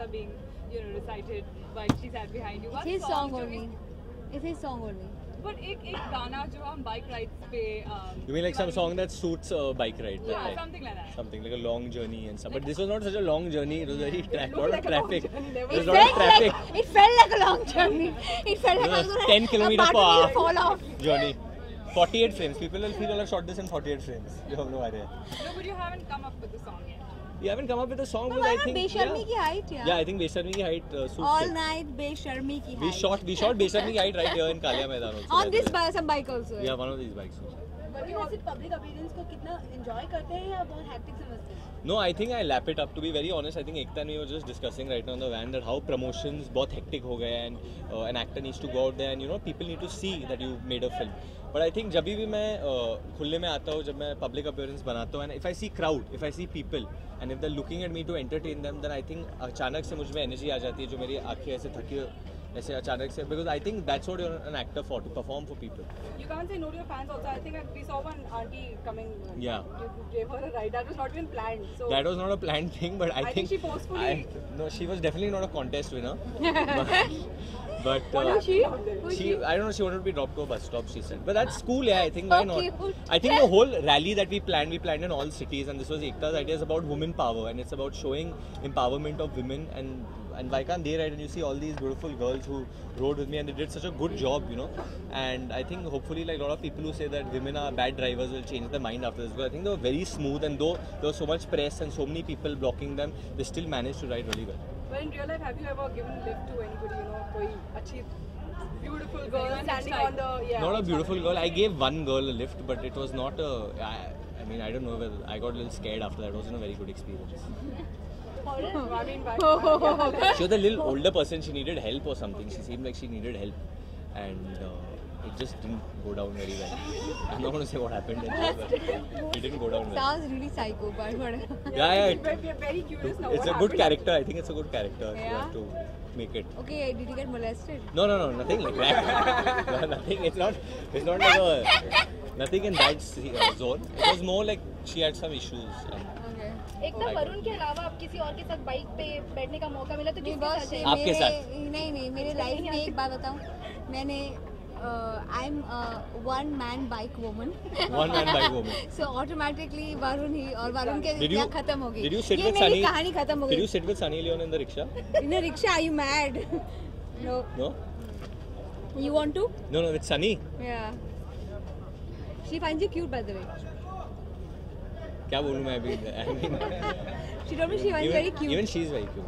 Gaita being, recited while she sat behind you. It's his song only. It's his song only. But एक गाना जो हम bike rides पे. You mean like some song that suits a bike ride? Yeah, something like that. Something like a long journey and stuff. But this was not such a long journey. It was very lot of traffic. There was It a lot of felt traffic. like it felt like a long journey. It felt like It was a 10 kilometers per hour fall off. journey. 48 frames. People will feel I shot this in 48 frames. You have no idea. No, but you haven't come up with the song yet. You haven't come up with a song, No, but I think बेशर्मी की height यार. Yeah, I think बेशर्मी की height suits All it. night बेशर्मी की We height. shot बेशर्मी की height right here in Kalia Maidan also. On this some bike also. Yeah, one of these bikes. लेकिन वैसे पब्लिक अपीयरेंस को कितना एंजॉय करते हैं या बहुत हैक्टिक समझते हैं? No, I think I lap it up. To be very honest, I think Ekta and we were just discussing right now on the van that how promotions बहुत hectic हो गए and an actor needs to go out there and people need to see that you made a film. But I think जब भी मैं खुले में आता हूँ, जब मैं public appearance बनाता हूँ and if I see crowd, if I see people and if they're looking at me to entertain them, then I think अचानक से मुझ में energy आ जाती है जो मेरी आँखें ऐसे थकी ऐसे अचानक से, because I think that's what you're an actor for, to perform for people. You can't say no to your fans also. I think we saw one auntie coming. Yeah. You gave her a ride. That was not even planned. So That was not a planned thing, but I think she forcefully. No, she was definitely not a contest winner. but What was she? I don't know. She wanted to be dropped to a bus stop. She said, but that's cool. Yeah, I think So why not? cute. I think the whole rally that we planned in all cities, and this was Ekta's idea, is about women power, and it's about showing empowerment of women. And why can't they ride? And you see all these beautiful girls who rode with me, and they did such a good job, And I think hopefully, like a lot of people who say that women are bad drivers will change their mind after this. Because I think they were very smooth, and though there was so much press and so many people blocking them, they still managed to ride really well. But in real life, have you ever given lift to anybody? कोई अच्छी beautiful girl standing on the Not a beautiful girl. I gave one girl a lift, but it was not a. I mean, I don't know whether I got a little scared after that. It wasn't a very good experience. I mean, She was a little older person. She needed help or something. She seemed like she needed help, and it just didn't go down very well. I'm not going to say what happened. It didn't go down well. Sounds really psycho, but whatever. Yeah. we're very curious now. It's what a good happened? character. I think it's a good character. You Yeah? have to make it. Okay, did you get molested? No, nothing like that. No, nothing. It's not like a nothing in that zone. It was more like she had some issues. And Okay. एकता वरुण के अलावा आप किसी और के साथ bike पे बैठने का मौका मिला तो किसके बस साथ है? आपके साथ? नहीं मेरे लाइफ में एक बात बताऊं, मैंने I am one man bike woman. One man bike woman. So automatically Varun ही, और वरुण के Did you- क्या खत्म हो गई. Did you sit ये with मेरी Sunny? कहानी खत्म हो Did you गई. sit with Sunny Leone in the rickshaw? In a rickshaw, are you mad? No. No? You want to? No, with Sunny. Yeah. She finds you cute, by the way. क्या बोलूँ मैं अभी? I mean, She told me she finds you very cute. even she's very cute.